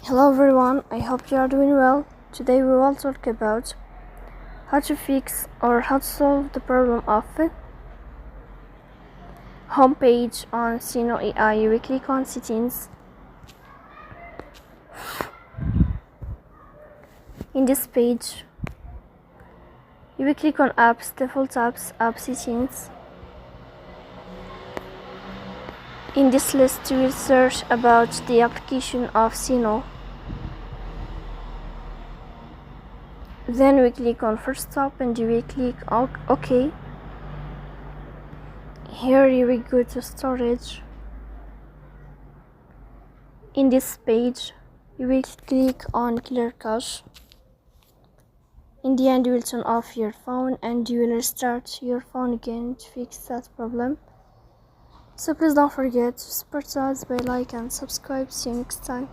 Hello everyone, I hope you are doing well. Today we will talk about how to fix or how to solve the problem of homepage on Suno AI. We click on settings. In this page, you will click on apps, default apps, app settings. In this list, you will search about the application of Suno. Then we click on first stop and you will click on OK. Here you will go to storage. In this page, you will click on clear cache. In the end, you will turn off your phone and you will restart your phone again to fix that problem. So please don't forget to support us by like and subscribe. See you next time.